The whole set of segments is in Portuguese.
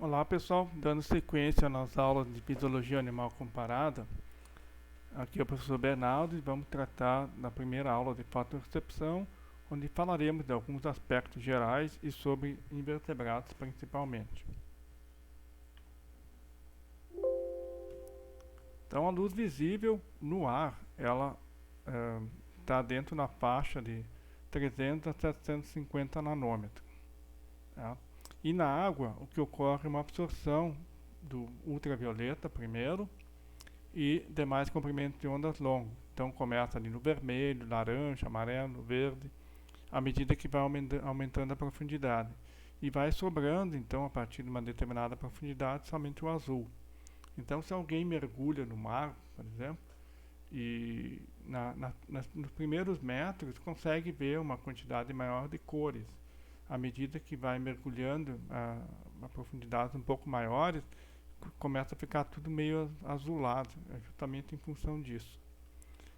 Olá pessoal, dando sequência nas aulas de Fisiologia Animal Comparada, aqui é o professor Bernardo e vamos tratar da primeira aula de fotorrecepção, onde falaremos de alguns aspectos gerais e sobre invertebrados principalmente. Então a luz visível no ar, ela está dentro da faixa de 300 a 750 nanômetros. Tá? E na água, o que ocorre é uma absorção do ultravioleta primeiro, e demais comprimentos de ondas longos. Então começa ali no vermelho, laranja, amarelo, verde, à medida que vai aumentando a profundidade. E vai sobrando, então, a partir de uma determinada profundidade, somente o azul. Então, se alguém mergulha no mar, por exemplo, e nos primeiros metros consegue ver uma quantidade maior de cores. À medida que vai mergulhando a profundidades um pouco maiores, começa a ficar tudo meio azulado, justamente em função disso.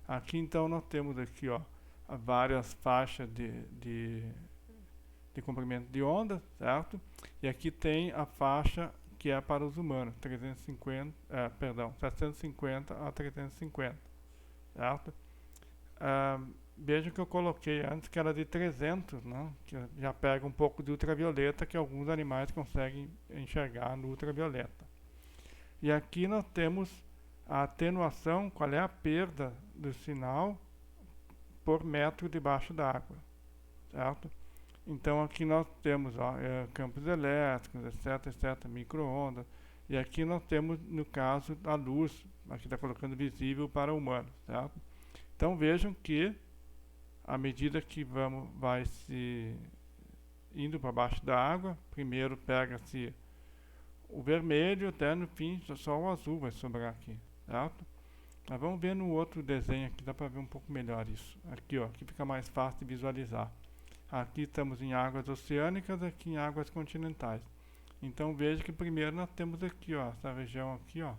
Aqui então nós temos aqui, ó, várias faixas de comprimento de onda, certo? E aqui tem a faixa que é para os humanos, 750 a 350, certo? Veja que eu coloquei antes que era de 300, né? Que já pega um pouco de ultravioleta que alguns animais conseguem enxergar no ultravioleta. E aqui nós temos a atenuação, qual é a perda do sinal por metro debaixo d'água, certo? Então aqui nós temos campos elétricos, etc, micro-ondas. E aqui nós temos, no caso, a luz, aqui está colocando visível para humanos, certo? Então vejam que, à medida que vai se indo para baixo da água, primeiro pega-se o vermelho, até no fim só o azul vai sobrar aqui, certo? Mas vamos ver no outro desenho aqui, dá para ver um pouco melhor isso. Aqui, ó, aqui fica mais fácil de visualizar. Aqui estamos em águas oceânicas, aqui em águas continentais. Então veja que primeiro nós temos aqui, ó, essa região aqui, ó,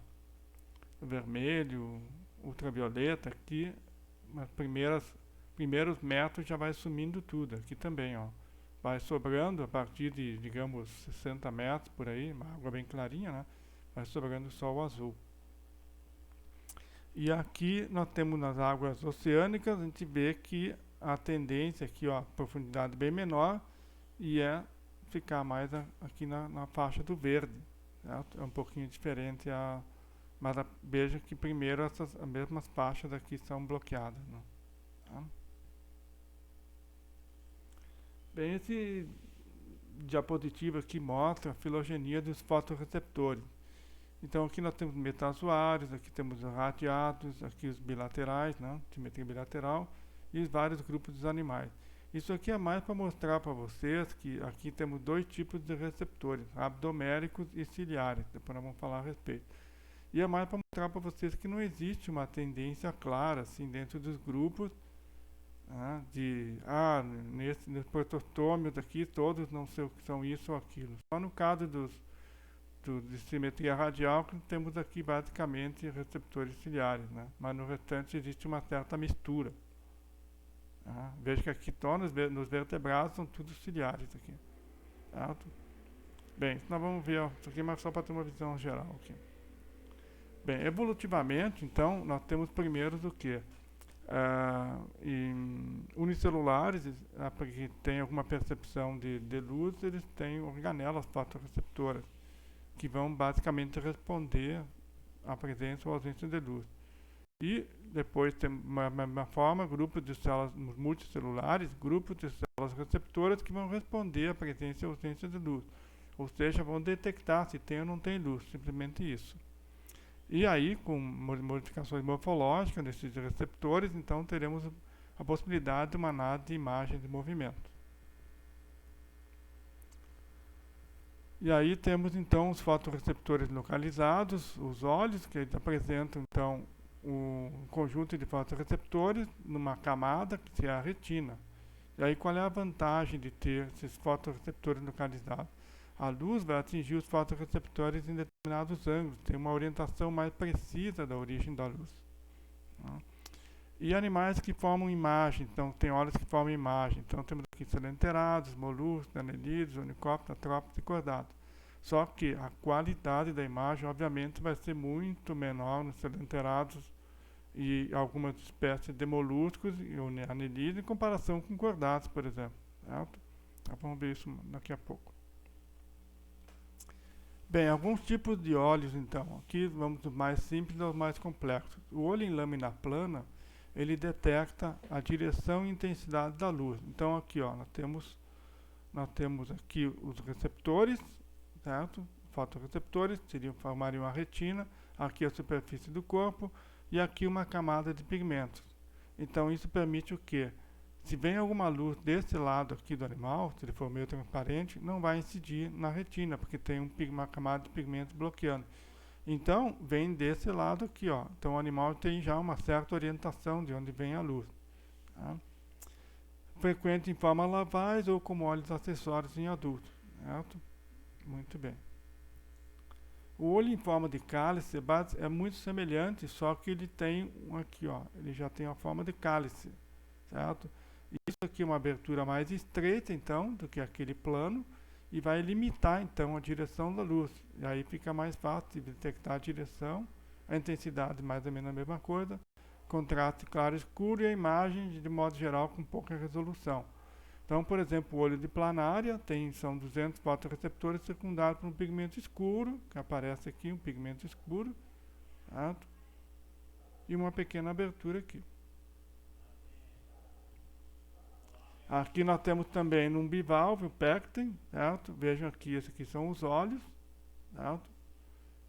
vermelho, ultravioleta, aqui, nas primeiros metros já vai sumindo tudo. Aqui também, ó, vai sobrando a partir de, digamos, 60 metros por aí, uma água bem clarinha, né? Vai sobrando só o azul. E aqui nós temos nas águas oceânicas, a gente vê que a tendência aqui, ó, profundidade bem menor, e ficar mais aqui na faixa do verde, certo? É um pouquinho diferente, mas veja que primeiro as mesmas faixas aqui são bloqueadas, né? Tá? Bem, esse diapositivo aqui mostra a filogenia dos fotorreceptores. Então aqui nós temos metazoários, aqui temos os radiados, aqui os bilaterais, né, simetria bilateral, e os vários grupos dos animais. Isso aqui é mais para mostrar para vocês que aqui temos dois tipos de receptores, abdoméricos e ciliares, depois nós vamos falar a respeito. E é mais para mostrar para vocês que não existe uma tendência clara assim dentro dos grupos, né, nos protostômios aqui todos não sei o que são isso ou aquilo. Só no caso de simetria radial que temos aqui basicamente receptores ciliares, né? Mas no restante existe uma certa mistura. Veja que aqui nos vertebrados são todos ciliares aqui, certo? Bem, nós vamos ver isso aqui, mas só para ter uma visão geral aqui. Bem, evolutivamente, então, nós temos primeiro o que? Em unicelulares, que têm alguma percepção de luz, eles têm organelas fotorreceptoras, que vão basicamente responder à presença ou ausência de luz. E depois tem uma forma, grupos de células multicelulares, grupos de células receptoras que vão responder à presença ou ausência de luz. Ou seja, vão detectar se tem ou não tem luz, simplesmente isso. E aí, com modificações morfológicas desses receptores, então teremos a possibilidade de uma análise de imagens de movimento. E aí temos então os fotorreceptores localizados, os olhos, que apresentam então um conjunto de fotorreceptores numa camada, que é a retina. E aí qual é a vantagem de ter esses fotorreceptores localizados? A luz vai atingir os fotorreceptores em determinados ângulos, tem uma orientação mais precisa da origem da luz. E animais que formam imagem, então tem olhos que formam imagem. Então temos aqui selenterados, moluscos, anelídeos, onicópteros, artrópodes e cordados. Só que a qualidade da imagem, obviamente, vai ser muito menor nos sedenterados e algumas espécies de moluscos e anelídeos em comparação com cordados, por exemplo. Certo? Então, vamos ver isso daqui a pouco. Bem, alguns tipos de olhos, então. Aqui vamos do mais simples ao mais complexo. O olho em lâmina plana, ele detecta a direção e intensidade da luz. Então aqui, ó, nós temos aqui os receptores, certo? Fotoreceptores, formariam a retina, aqui a superfície do corpo e aqui uma camada de pigmentos. Então isso permite o quê? Se vem alguma luz desse lado aqui do animal, se ele for meio transparente, não vai incidir na retina, porque tem uma camada de pigmentos bloqueando. Então, vem desse lado aqui, ó. Então o animal tem já uma certa orientação de onde vem a luz. Tá? Frequente em forma lavais ou como óleos acessórios em adultos. Certo? Muito bem. O olho em forma de cálice é muito semelhante, só que ele tem aqui, ó. Ele já tem a forma de cálice, certo? Isso aqui é uma abertura mais estreita, então, do que aquele plano, e vai limitar, então, a direção da luz. E aí fica mais fácil de detectar a direção, a intensidade mais ou menos a mesma coisa, contraste claro e escuro e a imagem, de modo geral, com pouca resolução. Então, por exemplo, o olho de planária são 200 fotoreceptores secundados por um pigmento escuro, que aparece aqui, um pigmento escuro, certo? E uma pequena abertura aqui. Aqui nós temos também num bivalve, o pecten, certo? Vejam aqui, esses aqui são os olhos, certo?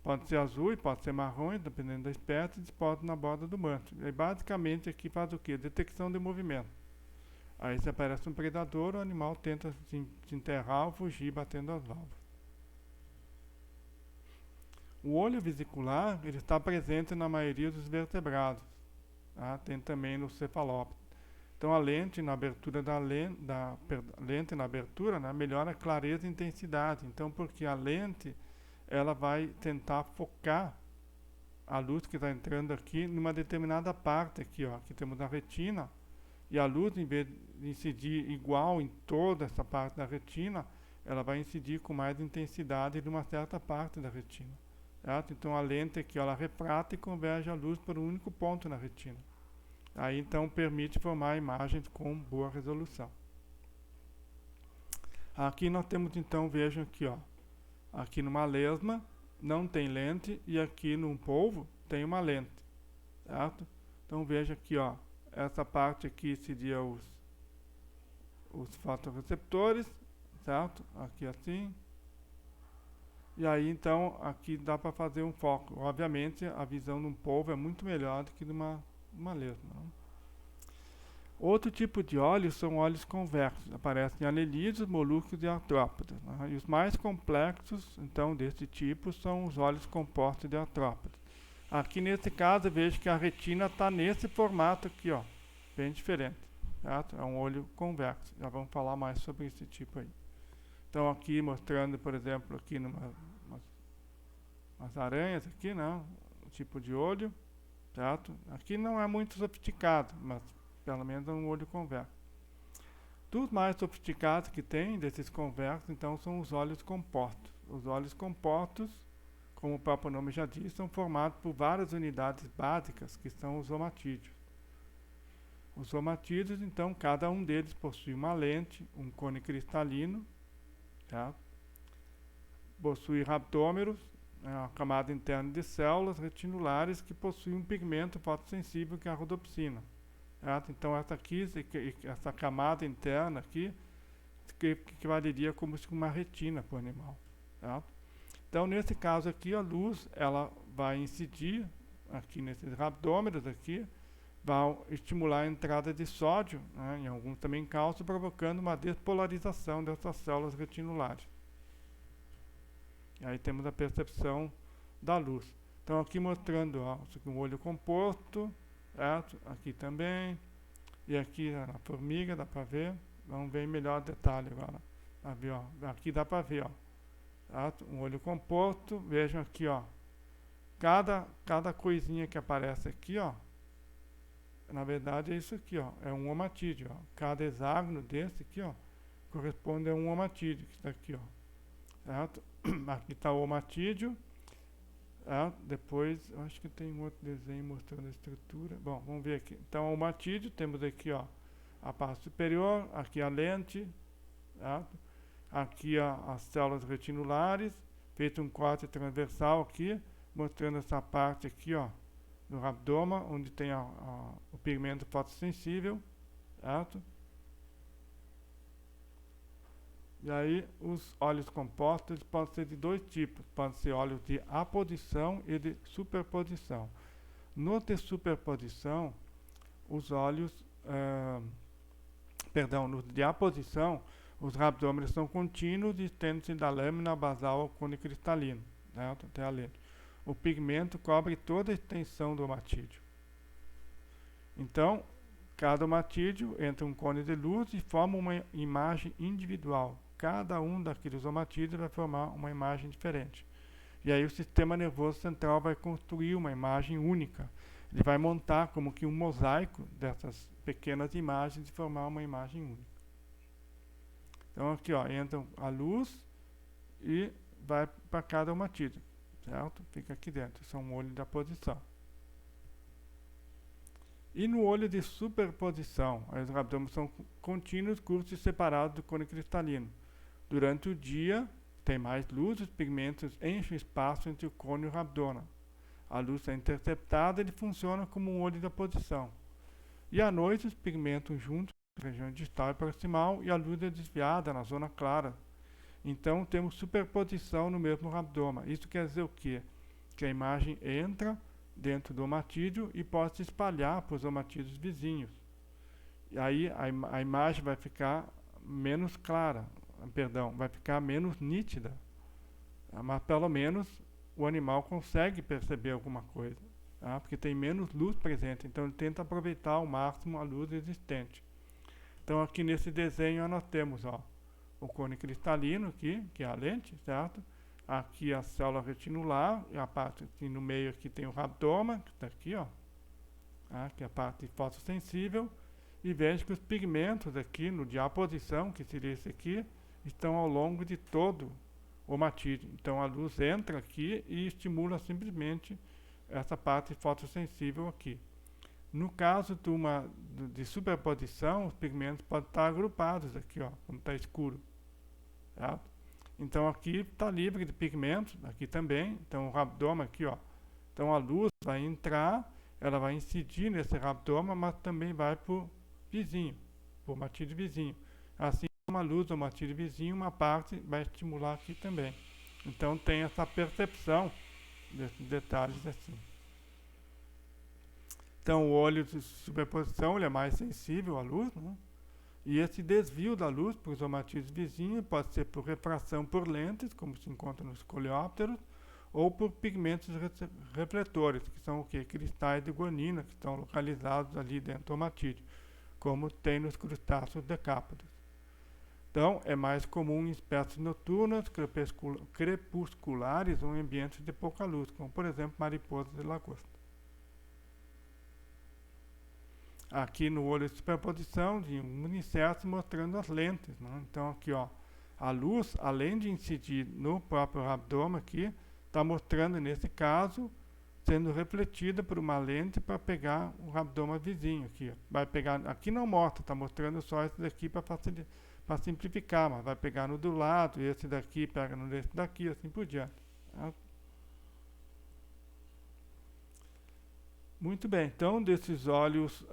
Pode ser azul e pode ser marrom, dependendo da espécie, disposto na borda do manto. E basicamente aqui faz o quê? Detecção de movimento. Aí se aparece um predador, o animal tenta se enterrar ou fugir batendo as válvulas. O olho vesicular, ele está presente na maioria dos vertebrados. Tá? Tem também no cefalópodes. Então a lente na abertura lente na abertura, né, melhora a clareza e intensidade. Então porque a lente ela vai tentar focar a luz que está entrando aqui numa determinada parte aqui, ó. Aqui temos a retina e a luz, em vez de incidir igual em toda essa parte da retina, ela vai incidir com mais intensidade de uma certa parte da retina. Certo? Então a lente aqui ela refrata e converge a luz por um único ponto na retina. Aí então permite formar imagens com boa resolução. Aqui nós temos então, vejam aqui, ó. Aqui numa lesma não tem lente e aqui num polvo tem uma lente, certo? Então veja aqui, ó. Essa parte aqui seria os fotoreceptores, certo? Aqui assim. E aí então aqui dá para fazer um foco. Obviamente a visão num polvo é muito melhor do que numa lesma. Outro tipo de olhos são olhos convexos, aparecem em anelídeos, moluscos e artrópodes. Né? E os mais complexos, então, desse tipo, são os olhos compostos de artrópodes. Aqui nesse caso, vejo que a retina está nesse formato aqui, ó, bem diferente. Certo? É um olho convexo. Já vamos falar mais sobre esse tipo aí. Então aqui mostrando, por exemplo, aqui umas aranhas aqui, né? Um tipo de olho, certo? Aqui não é muito sofisticado, mas pelo menos é um olho convexo. Dos mais sofisticados que tem, desses convexos, então, são os olhos compostos. Os olhos compostos, como o próprio nome já diz, são formados por várias unidades básicas, que são os somatídeos. Os somatídeos, então, cada um deles possui uma lente, um cone cristalino, certo? Possui raptômeros, a camada interna de células retinulares que possuem um pigmento fotossensível que é a rodopsina. Certo? Então essa camada interna aqui, que valeria como uma retina para o animal. Certo? Então nesse caso aqui a luz ela vai incidir aqui nesses rabdômeros aqui, vai estimular a entrada de sódio, né, em alguns também cálcio, provocando uma despolarização dessas células retinulares. E aí temos a percepção da luz. Então aqui mostrando, ó, um olho composto, certo? Aqui também. E aqui na formiga dá para ver. Vamos ver em melhor detalhe agora. Ver, ó. Aqui dá para ver, ó. Certo? Um olho composto. Vejam aqui, ó. Cada coisinha que aparece aqui, ó. Na verdade é isso aqui, ó. É um omatídeo, ó. Cada hexágono desse aqui, ó, corresponde a um omatídeo que está aqui, ó. certo? Aqui está o omatídeo. Depois, eu acho que tem um outro desenho mostrando a estrutura. Bom, vamos ver aqui. Então, o omatídeo, temos aqui, ó, a parte superior, aqui a lente, certo? Aqui as células retinulares, feito um corte transversal aqui, mostrando essa parte aqui, ó, do rabdoma, onde tem o pigmento fotossensível, certo? E aí, os óleos compostos podem ser de dois tipos, podem ser óleos de aposição e de superposição. No de superposição, os óleos, no de aposição, os rabdômenes são contínuos e estendem-se da lâmina basal ao cone cristalino, certo? Até a lente. O pigmento cobre toda a extensão do omatídeo. Então, cada omatídeo entra um cone de luz e forma uma imagem individual. Cada um daqueles omatídeos vai formar uma imagem diferente. E aí o sistema nervoso central vai construir uma imagem única. Ele vai montar como que um mosaico dessas pequenas imagens e formar uma imagem única. Então aqui, ó, entra a luz e vai para cada omatídeo, certo? Fica aqui dentro. Isso é um olho da posição. E no olho de superposição, os rabdômenes são contínuos, curtos e separados do cone cristalino. Durante o dia, tem mais luz, os pigmentos enchem o espaço entre o cone e o rabdômen. A luz é interceptada e ele funciona como um olho da posição. E à noite, os pigmentos juntos, na região distal e proximal, e a luz é desviada na zona clara. Então, temos superposição no mesmo rabdômen. Isso quer dizer o quê? Que a imagem entra dentro do omatídeo e pode se espalhar para os omatídeos vizinhos. E aí a imagem vai ficar menos clara, vai ficar menos nítida. Mas pelo menos o animal consegue perceber alguma coisa, tá? Porque tem menos luz presente, então ele tenta aproveitar ao máximo a luz existente. Então aqui nesse desenho nós temos, ó, o cone cristalino aqui, que é a lente, certo? Aqui a célula retinular, e a parte aqui no meio aqui tem o rabdômen, que está aqui, ó, que é a parte fotossensível, e veja que os pigmentos aqui no de aposição, que seria esse aqui, estão ao longo de todo o omatídeo. Então a luz entra aqui e estimula simplesmente essa parte fotossensível aqui. No caso de superposição, os pigmentos podem estar agrupados aqui, ó, quando está escuro, certo? Então aqui está livre de pigmentos, aqui também. Então o rabdômen aqui, ó. Então a luz vai entrar, ela vai incidir nesse rabdômen, mas também vai para o vizinho, para o omatídeo vizinho. Assim como a luz do omatídeo vizinho, uma parte vai estimular aqui também. Então tem essa percepção desses detalhes assim. Então o olho de superposição ele é mais sensível à luz, né? E esse desvio da luz para os omatídeos vizinhos pode ser por refração por lentes, como se encontra nos coleópteros, ou por pigmentos refletores, que são o quê? Cristais de guanina, que estão localizados ali dentro do omatídeo, como tem nos crustáceos decápodos. Então, é mais comum em espécies noturnas, crepusculares ou em ambientes de pouca luz, como por exemplo mariposas e lagostas. Aqui no olho de superposição de um inseto mostrando as lentes, né? Então aqui, ó, a luz, além de incidir no próprio abdômen aqui, está mostrando nesse caso sendo refletida por uma lente para pegar o abdômen vizinho aqui, ó. Vai pegar, aqui não mostra, está mostrando só esse daqui para simplificar, mas vai pegar no do lado, e esse daqui pega no desse daqui, assim por diante, tá? Muito bem, então desses olhos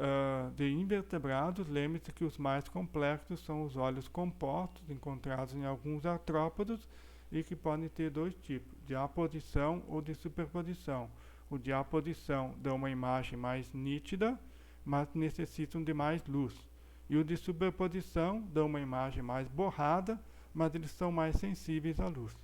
de invertebrados, lembre-se que os mais complexos são os olhos compostos, encontrados em alguns artrópodos e que podem ter dois tipos, de aposição ou de superposição. O de aposição dá uma imagem mais nítida, mas necessitam de mais luz. E o de superposição dá uma imagem mais borrada, mas eles são mais sensíveis à luz.